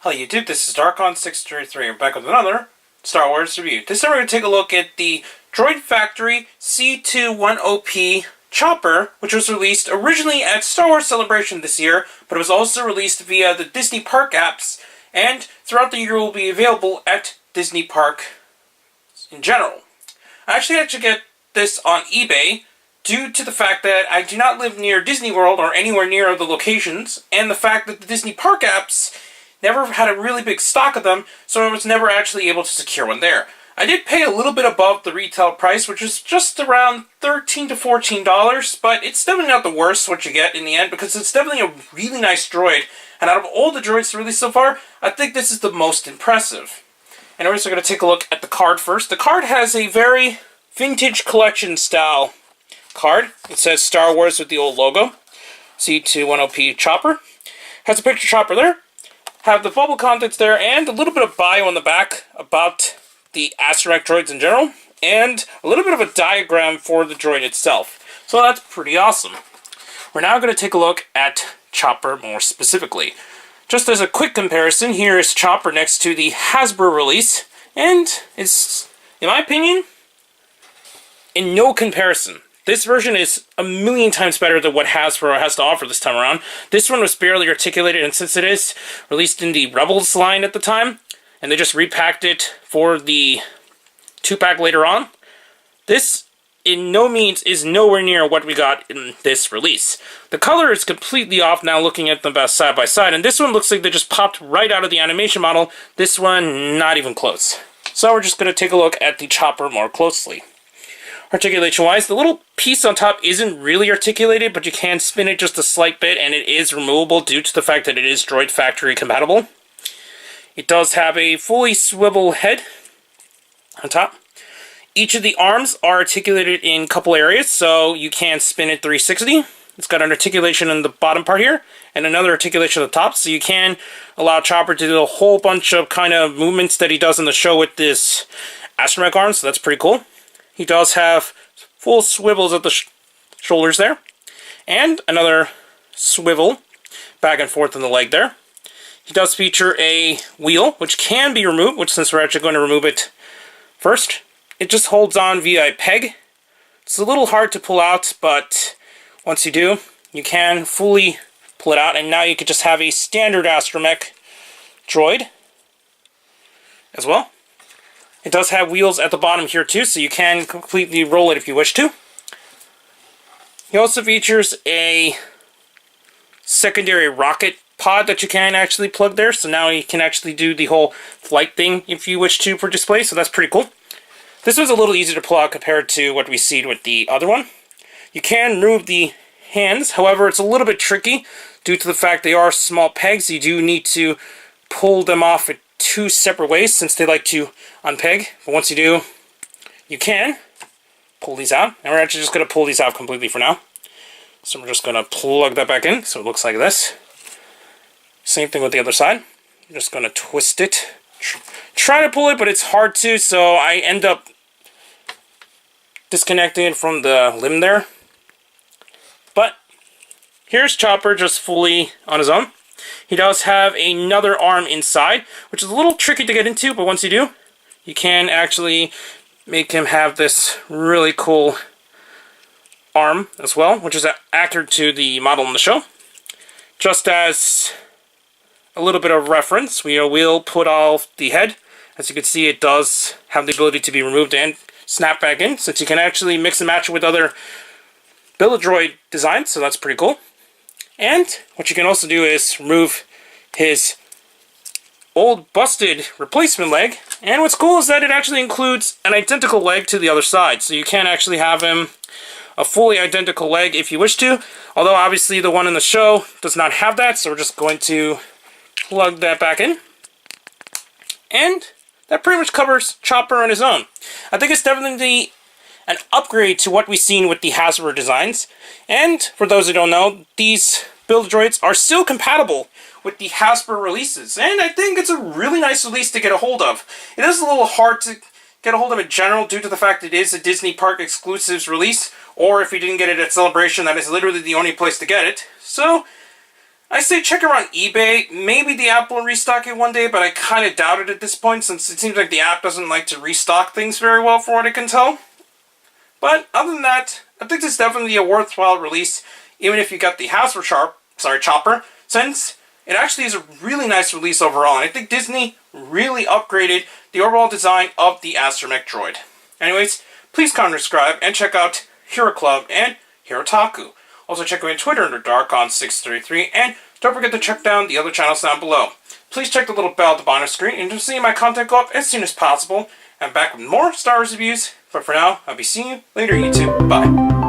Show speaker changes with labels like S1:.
S1: Hello YouTube, this is Darkon633. We're back with another Star Wars review. This time we're going to take a look at the Droid Factory C1-10P Chopper, which was released originally at Star Wars Celebration this year, but it was also released via the Disney Park apps, and throughout the year will be available at Disney Park in general. I actually had to get this on eBay due to the fact that I do not live near Disney World or anywhere near the locations, and the fact that the Disney Park apps never had a really big stock of them, so I was never actually able to secure one there. I did pay a little bit above the retail price, which is just around $13 to $14, but it's definitely not the worst what you get in the end, because it's definitely a really nice droid, and out of all the droids released so far, I think this is the most impressive. Anyways, we're going to take a look at the card first. The card has a very vintage collection style card. It says Star Wars with the old logo. C1-10P Chopper. Has a picture chopper there. Have the bubble contents there, and a little bit of bio on the back about the Astromech droids in general, and a little bit of a diagram for the droid itself. So that's pretty awesome. We're now going to take a look at Chopper more specifically. Just as a quick comparison, here is Chopper next to the Hasbro release, and it's, in my opinion, in no comparison. This version is a million times better than what Hasbro has to offer this time around. This one was barely articulated, and since it is released in the Rebels line at the time, and they just repacked it for the 2-pack later on, this in no means is nowhere near what we got in this release. The color is completely off now looking at them side by side, and this one looks like they just popped right out of the animation model. This one, not even close. So we're just going to take a look at the Chopper more closely. Articulation-wise, the little piece on top isn't really articulated, but you can spin it just a slight bit, and it is removable due to the fact that it is Droid Factory compatible. It does have a fully swivel head on top. Each of the arms are articulated in a couple areas, so you can spin it 360. It's got an articulation in the bottom part here, and another articulation at the top, so you can allow Chopper to do a whole bunch of kind of movements that he does in the show with this Astromech arm, so that's pretty cool. He does have full swivels at the shoulders there, and another swivel back and forth in the leg there. He does feature a wheel, which can be removed, which since we're actually going to remove it first, it just holds on via a peg. It's a little hard to pull out, but once you do, you can fully pull it out, and now you could just have a standard Astromech droid as well. It does have wheels at the bottom here too, so you can completely roll it if you wish to. He also features a secondary rocket pod that you can actually plug there, so now you can actually do the whole flight thing if you wish to for display, so that's pretty cool. This one's a little easier to pull out compared to what we see with the other one. You can remove the hands, however it's a little bit tricky due to the fact they are small pegs. You do need to pull them off at two separate ways since they like to unpeg, but once you do, you can pull these out, and we're actually just going to pull these out completely for now. So we're just going to plug that back in so it looks like this. Same thing with the other side. I'm just going to twist it, try to pull it, but it's hard to, so I end up disconnecting it from the limb there. But here's Chopper just fully on his own. He does have another arm inside, which is a little tricky to get into, but once you do, you can actually make him have this really cool arm as well, which is accurate to the model in the show. Just as a little bit of reference, we will put off the head. As you can see, it does have the ability to be removed and snap back in, since you can actually mix and match it with other Build-A-Droid designs, so that's pretty cool. And what you can also do is remove his old busted replacement leg. And what's cool is that it actually includes an identical leg to the other side. So you can actually have him a fully identical leg if you wish to. Although obviously the one in the show does not have that. So we're just going to plug that back in. And that pretty much covers Chopper on his own. I think it's definitely an upgrade to what we've seen with the Hasbro designs. And for those who don't know, these Build-A-Droids are still compatible with the Hasbro releases, and I think it's a really nice release to get a hold of. It is a little hard to get a hold of in general due to the fact it is a Disney Park exclusives release, or if you didn't get it at Celebration, that is literally the only place to get it. So I say check around eBay. Maybe the app will restock it one day, but I kind of doubt it at this point since it seems like the app doesn't like to restock things very well for what I can tell. But other than that, I think this is definitely a worthwhile release, even if you got the Hasbro Chopper, since it actually is a really nice release overall, and I think Disney really upgraded the overall design of the Astromech droid. Anyways, please comment, subscribe, and check out Hero Club and Hero Taku. Also check me on Twitter under Darkon633, and don't forget to check down the other channels down below. Please check the little bell at the bottom of the screen, and to see my content go up as soon as possible. I'm back with more Star Wars reviews, but for now, I'll be seeing you later, YouTube. Bye.